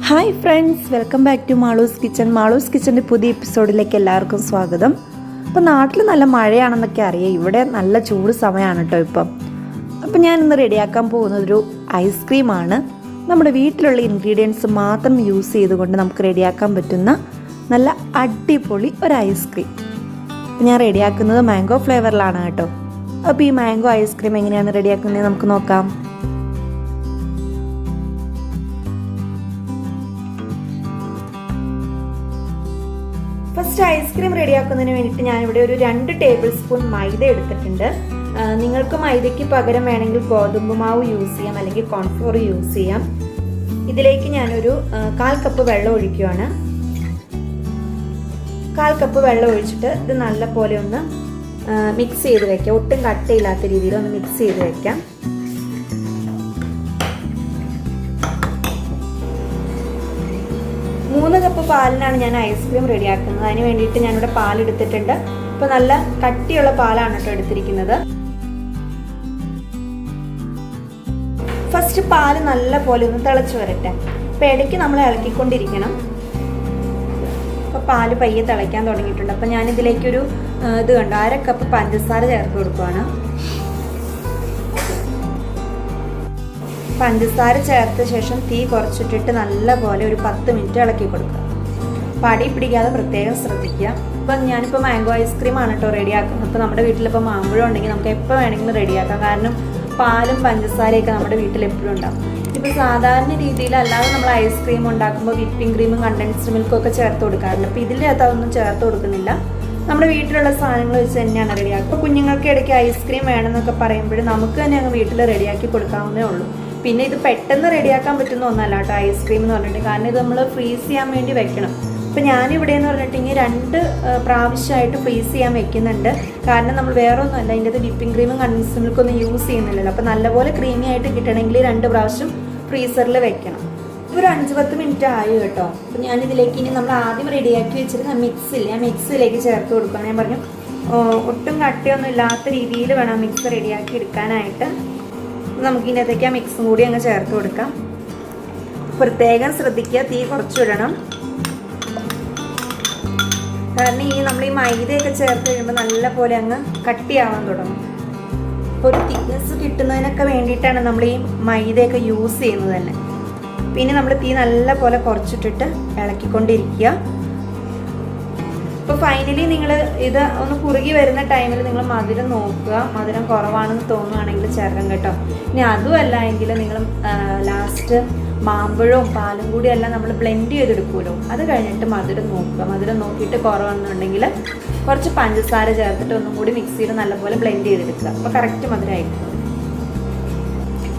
Hi friends, welcome back to Malu's kitchen. Malu's കിച്ചൻ്റെ പുതിയ എപ്പിസോഡിലേക്ക് എല്ലാവർക്കും സ്വാഗതം. അപ്പോൾ നാട്ടിൽ നല്ല മഴയാണെന്നൊക്കെ അറിയാം, ഇവിടെ നല്ല ചൂട് സമയമാണ് കേട്ടോ ഇപ്പം. അപ്പോൾ ഞാനിന്ന് റെഡിയാക്കാൻ പോകുന്നതൊരു ഐസ്ക്രീമാണ്. നമ്മുടെ വീട്ടിലുള്ള ഇൻഗ്രീഡിയൻസ് മാത്രം യൂസ് ചെയ്തുകൊണ്ട് നമുക്ക് റെഡിയാക്കാൻ പറ്റുന്ന നല്ല അടിപൊളി ഒരു ഐസ്ക്രീം. ഞാൻ റെഡിയാക്കുന്നത് മാംഗോ ഫ്ലേവറിലാണ് കേട്ടോ. അപ്പോൾ ഈ മാംഗോ ഐസ്ക്രീം എങ്ങനെയാണ് റെഡിയാക്കുന്നത് നമുക്ക് നോക്കാം. ഫസ്റ്റ് ഐസ്ക്രീം റെഡിയാക്കുന്നതിന് വേണ്ടിയിട്ട് ഞാനിവിടെ ഒരു 2 ടേബിൾ സ്പൂൺ മൈദ എടുത്തിട്ടുണ്ട്. നിങ്ങൾക്ക് മൈദയ്ക്ക് പകരം വേണമെങ്കിൽ ഗോതമ്പ് മാവ് യൂസ് ചെയ്യാം, അല്ലെങ്കിൽ കോൺഫ്ലോർ യൂസ് ചെയ്യാം. ഇതിലേക്ക് ഞാനൊരു 1/4 കപ്പ് വെള്ളം ഒഴിക്കുകയാണ്. 1/4 കപ്പ് വെള്ളം ഒഴിച്ചിട്ട് ഇത് നല്ല പോലെ ഒന്ന് മിക്സ് ചെയ്ത് വെക്കാം. ഒട്ടും കട്ടയില്ലാത്ത രീതിയിൽ ഒന്ന് മിക്സ് ചെയ്ത് വെക്കാം. മൂന്ന് കപ്പ് പാലിനാണ് ഞാൻ ഐസ്ക്രീം റെഡിയാക്കുന്നത്. അതിന് വേണ്ടിയിട്ട് ഞാനിവിടെ പാലെടുത്തിട്ടുണ്ട്. അപ്പോൾ നല്ല കട്ടിയുള്ള പാലാണ് കേട്ടോ എടുത്തിരിക്കുന്നത്. ഫസ്റ്റ് പാല് നല്ല പോലെ ഒന്ന് തിളച്ച് വരട്ടെ. അപ്പോൾ ഇടയ്ക്ക് നമ്മൾ ഇളക്കിക്കൊണ്ടിരിക്കണം. അപ്പോൾ പാല് പയ്യെ തിളയ്ക്കാൻ തുടങ്ങിയിട്ടുണ്ട്. അപ്പോൾ ഞാനിതിലേക്കൊരു ഇത് കണ്ടോ 1/2 കപ്പ് പഞ്ചസാര ചേർത്ത് കൊടുക്കുകയാണ്. പഞ്ചസാര ചേർത്ത ശേഷം തീ കുറച്ചിട്ടിട്ട് നല്ല പോലെ ഒരു 10 മിനിറ്റ് ഇളക്കി കൊടുക്കുക. പടി പിടിക്കാതെ പ്രത്യേകം ശ്രദ്ധിക്കുക. ഇപ്പം ഞാനിപ്പോൾ മാംഗോ ഐസ്ക്രീം ആണ് കേട്ടോ റെഡിയാക്കുന്നത്. അപ്പോൾ നമ്മുടെ വീട്ടിലിപ്പോൾ മാമ്പഴം ഉണ്ടെങ്കിൽ നമുക്ക് എപ്പോൾ വേണമെങ്കിലും റെഡിയാക്കാം. കാരണം പാലും പഞ്ചസാരയൊക്കെ നമ്മുടെ വീട്ടിൽ എപ്പോഴും ഉണ്ടാകും. ഇപ്പോൾ സാധാരണ രീതിയിൽ അല്ലാതെ നമ്മൾ ഐസ്ക്രീം ഉണ്ടാക്കുമ്പോൾ വിപ്പിംഗ് ക്രീമും കണ്ടൻസ്ഡ് മിൽക്കും ഒക്കെ ചേർത്ത് കൊടുക്കാറുണ്ട്. അപ്പോൾ ഇതിനകത്ത് അതൊന്നും ചേർത്ത് കൊടുക്കുന്നില്ല. നമ്മുടെ വീട്ടിലുള്ള സാധനങ്ങൾ വെച്ച് തന്നെയാണ് റെഡിയാക്കുക. അപ്പോൾ കുഞ്ഞുങ്ങൾക്ക് ഇടയ്ക്ക് ഐസ്ക്രീം വേണമെന്നൊക്കെ പറയുമ്പോൾ നമുക്ക് തന്നെ അങ്ങ് വീട്ടിൽ റെഡിയാക്കി കൊടുക്കാവുന്നേ ഉള്ളൂ. പിന്നെ ഇത് പെട്ടെന്ന് റെഡിയാക്കാൻ പറ്റുന്ന ഒന്നല്ല കേട്ടോ ഐസ്ക്രീം എന്ന് പറഞ്ഞിട്ട്. കാരണം ഇത് നമ്മൾ ഫ്രീസ് ചെയ്യാൻ വേണ്ടി വെക്കണം. അപ്പോൾ ഞാനിവിടെ എന്ന് പറഞ്ഞിട്ടുണ്ടെങ്കിൽ 2 പ്രാവശ്യമായിട്ട് ഫ്രീസ് ചെയ്യാൻ വെക്കുന്നുണ്ട്. കാരണം നമ്മൾ വേറെ ഒന്നുമല്ല, ഇതിൻ്റെ അത് വിപ്പിംഗ് ക്രീമും കണ്ടൻസ്ഡ് മിൽക്കൊന്നും യൂസ് ചെയ്യുന്നില്ലല്ലോ. അപ്പോൾ നല്ലപോലെ ക്രീമി ആയിട്ട് കിട്ടണമെങ്കിൽ 2 പ്രാവശ്യം ഫ്രീസറിൽ വെക്കണം. ഒരു 5-10 മിനിറ്റ് ആയി കേട്ടോ. അപ്പോൾ ഞാനിതിലേക്ക് ഇനി നമ്മൾ ആദ്യം റെഡിയാക്കി വെച്ചിരുന്ന മിക്സിലേക്ക് ചേർത്ത് കൊടുക്കുകയാണ്. ഞാൻ പറഞ്ഞു ഒട്ടും കട്ടിയൊന്നും ഇല്ലാത്ത രീതിയിൽ വേണം മിക്സ് റെഡിയാക്കി എടുക്കാനായിട്ട്. നമുക്കിതിനകത്തേക്ക് ആ മിക്സും കൂടി അങ്ങ് ചേർത്ത് കൊടുക്കാം. പ്രത്യേകം ശ്രദ്ധിക്കുക, തീ കുറച്ചിടണം. കാരണം നമ്മൾ ഈ മൈദയൊക്കെ ചേർത്ത് കഴിയുമ്പോൾ നല്ല പോലെ അങ്ങ് കട്ടിയാവാൻ തുടങ്ങും. അപ്പോൾ ഒരു തിക്നെസ് കിട്ടുന്നതിനൊക്കെ വേണ്ടിയിട്ടാണ് നമ്മൾ ഈ മൈദയൊക്കെ യൂസ് ചെയ്യുന്നത് തന്നെ. പിന്നെ നമ്മൾ തീ നല്ല പോലെ കുറച്ചിട്ടിട്ട് ഇളക്കിക്കൊണ്ടിരിക്കുക. ഇപ്പോൾ ഫൈനലി നിങ്ങൾ ഇത് ഒന്ന് കുറുകി വരുന്ന ടൈമിൽ നിങ്ങൾ മധുരം നോക്കുക. മധുരം കുറവാണെന്ന് തോന്നുകയാണെങ്കിൽ ചേർക്കാം കേട്ടോ. ഇനി അതുമല്ല എങ്കിൽ നിങ്ങൾ ലാസ്റ്റ് മാമ്പഴവും പാലും കൂടി എല്ലാം നമ്മൾ ബ്ലെൻഡ് ചെയ്തെടുക്കുമല്ലോ, അത് കഴിഞ്ഞിട്ട് മധുരം നോക്കുക. മധുരം നോക്കിയിട്ട് കുറവെന്നുണ്ടെങ്കിൽ കുറച്ച് പഞ്ചസാര ചേർത്തിട്ട് ഒന്നും കൂടി മിക്സിയിൽ നല്ലപോലെ ബ്ലെൻഡ് ചെയ്തെടുക്കുക. അപ്പോൾ കറക്റ്റ് മധുരമായിരിക്കും.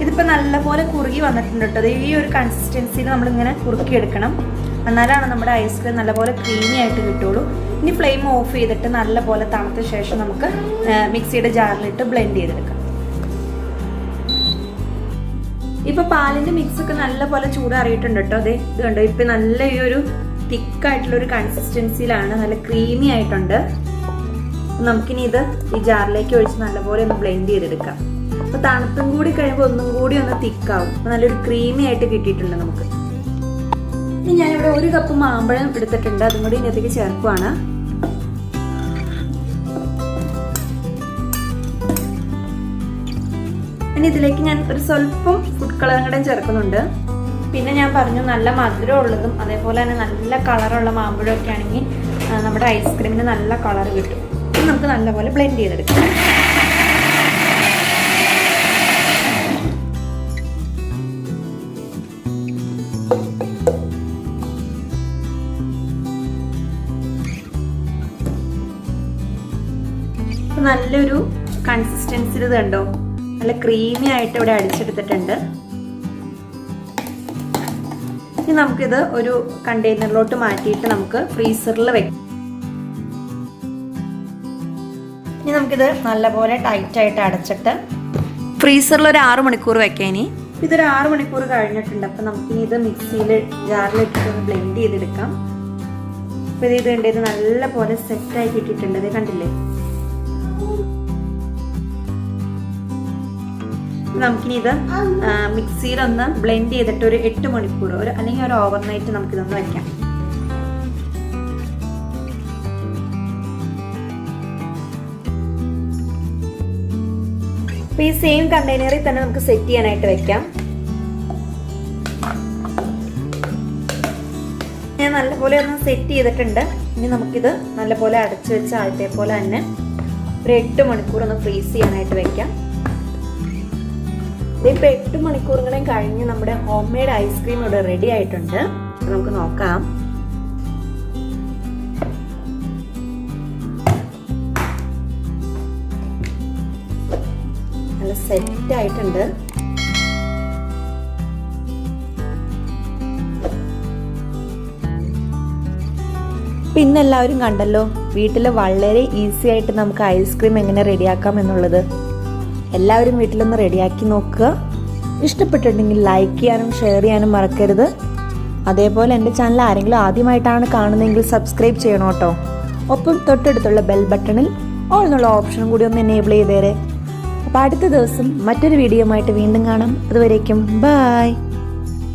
ഇതിപ്പോൾ നല്ലപോലെ കുറുകി വന്നിട്ടുണ്ട് കേട്ടോ. ഈ ഒരു കൺസിസ്റ്റൻസിയിൽ നമ്മളിങ്ങനെ കുറുക്കിയെടുക്കണം. എന്നാലാണ് നമ്മുടെ ഐസ്ക്രീം നല്ലപോലെ ക്രീമി ആയിട്ട് കിട്ടുള്ളൂ. ഇനി ഫ്ലെയിം ഓഫ് ചെയ്തിട്ട് നല്ലപോലെ തണുത്ത ശേഷം നമുക്ക് മിക്സിയുടെ ജാറിലിട്ട് ബ്ലെൻഡ് ചെയ്തെടുക്കാം. ഇപ്പോൾ പാലിൻ്റെ മിക്സൊക്കെ നല്ലപോലെ ചൂടാറിയിട്ടുണ്ട് കേട്ടോ. അതെ ഇത് കണ്ടോ, ഇപ്പം നല്ല ഈ ഒരു തിക്കായിട്ടുള്ളൊരു കൺസിസ്റ്റൻസിയിലാണ്, നല്ല ക്രീമി ആയിട്ടുണ്ട്. നമുക്കിനി ഇത് ഈ ജാറിലേക്ക് ഒഴിച്ച് നല്ലപോലെ ഒന്ന് ബ്ലെൻഡ് ചെയ്തെടുക്കാം. അപ്പോൾ തണുത്തും കൂടി കഴിയുമ്പോൾ ഒന്നും കൂടി ഒന്ന് തിക്കാവും. അപ്പോൾ നല്ലൊരു ക്രീമി ആയിട്ട് കിട്ടിയിട്ടുണ്ട് നമുക്ക്. ഇനി ഞാനിവിടെ 1 കപ്പ് മാമ്പഴം എടുത്തിട്ടുണ്ട്, അതും കൂടി ഇതിനകത്തേക്ക് ചേർക്കുവാണ്. ഇനി ഇതിലേക്ക് ഞാൻ ഒരു സ്വല്പം ഫുഡ് കളറും കൂടെ ചേർക്കുന്നുണ്ട്. പിന്നെ ഞാൻ പറഞ്ഞു നല്ല മധുരം ഉള്ളതും അതേപോലെ തന്നെ നല്ല കളറുള്ള മാമ്പഴമൊക്കെ ആണെങ്കിൽ നമ്മുടെ ഐസ്ക്രീമിന് നല്ല കളർ കിട്ടും. നമുക്ക് നല്ലപോലെ ബ്ലെൻഡ് ചെയ്തെടുക്കാം. നല്ലൊരു കൺസിസ്റ്റൻസിൽ ഇത് കണ്ടോ, നല്ല ക്രീമി ആയിട്ട് ഇവിടെ അടിച്ചെടുത്തിട്ടുണ്ട്. ഇനി നമുക്കിത് ഒരു കണ്ടെയ്നറിലോട്ട് മാറ്റിയിട്ട് നമുക്ക് ഫ്രീസറിൽ വെക്കാം. ഇനി നമുക്കിത് നല്ലപോലെ ടൈറ്റായിട്ട് അടച്ചിട്ട് ഫ്രീസറിൽ ഒരു 6 മണിക്കൂർ വെക്കാം. ഇനി ഇതൊരു 6 മണിക്കൂർ കഴിഞ്ഞിട്ടുണ്ട്. അപ്പം നമുക്കിനി ഇത് മിക്സിയിൽ ജാറിലിട്ടിട്ട് ഒന്ന് ബ്ലെൻഡ് ചെയ്തെടുക്കാം. അപ്പോൾ ഇത് ഉണ്ട്, ഇത് നല്ല പോലെ സെറ്റായി കിട്ടിയിട്ടുണ്ട്. ഇത് കണ്ടില്ലേ. നമുക്കിനി ഇത് മിക്സിയിലൊന്ന് ബ്ലെൻഡ് ചെയ്തിട്ട് ഒരു 8 മണിക്കൂർ അല്ലെങ്കിൽ ഒരു ഓവർനൈറ്റ് നമുക്കിതൊന്ന് വയ്ക്കാം. അപ്പോൾ ഈ സെയിം കണ്ടെയ്നറിൽ തന്നെ നമുക്ക് സെറ്റ് ചെയ്യാനായിട്ട് വെക്കാം. ഞാൻ നല്ലപോലെ ഒന്ന് സെറ്റ് ചെയ്തിട്ടുണ്ട്. ഇനി നമുക്കിത് നല്ലപോലെ അടച്ചു വെച്ച് ആദ്യത്തെ പോലെ തന്നെ ഒരു 8 മണിക്കൂർ ഒന്ന് ഫ്രീസ് ചെയ്യാനായിട്ട് വെക്കാം. ഇതിപ്പോൾ 8 മണിക്കൂറുകളെയും കഴിഞ്ഞ് നമ്മുടെ ഹോം മെയ്ഡ് ഐസ്ക്രീം ഇവിടെ റെഡി ആയിട്ടുണ്ട്. നമുക്ക് നോക്കാം. നല്ല സെറ്റ് ആയിട്ടുണ്ട്. പിന്നെ എല്ലാവരും കണ്ടല്ലോ വീട്ടിൽ വളരെ ഈസി ആയിട്ട് നമുക്ക് ഐസ്ക്രീം എങ്ങനെ റെഡിയാക്കാം എന്നുള്ളത്. എല്ലാവരും വീട്ടിലൊന്ന് റെഡിയാക്കി നോക്കുക. ഇഷ്ടപ്പെട്ടിട്ടുണ്ടെങ്കിൽ ലൈക്ക് ചെയ്യാനും ഷെയർ ചെയ്യാനും മറക്കരുത്. അതേപോലെ എൻ്റെ ചാനൽ ആരെങ്കിലും ആദ്യമായിട്ടാണ് കാണുന്നതെങ്കിൽ സബ്സ്ക്രൈബ് ചെയ്യണം കേട്ടോ. ഒപ്പം തൊട്ടടുത്തുള്ള ബെൽ ബട്ടണിൽ ഓൾ എന്നുള്ള ഓപ്ഷനും കൂടി ഒന്ന് എനേബിൾ ചെയ്തേരെ. അപ്പോൾ അടുത്ത ദിവസം മറ്റൊരു വീഡിയോ ആയിട്ട് വീണ്ടും കാണാം. അതുവരേക്കും ബൈ.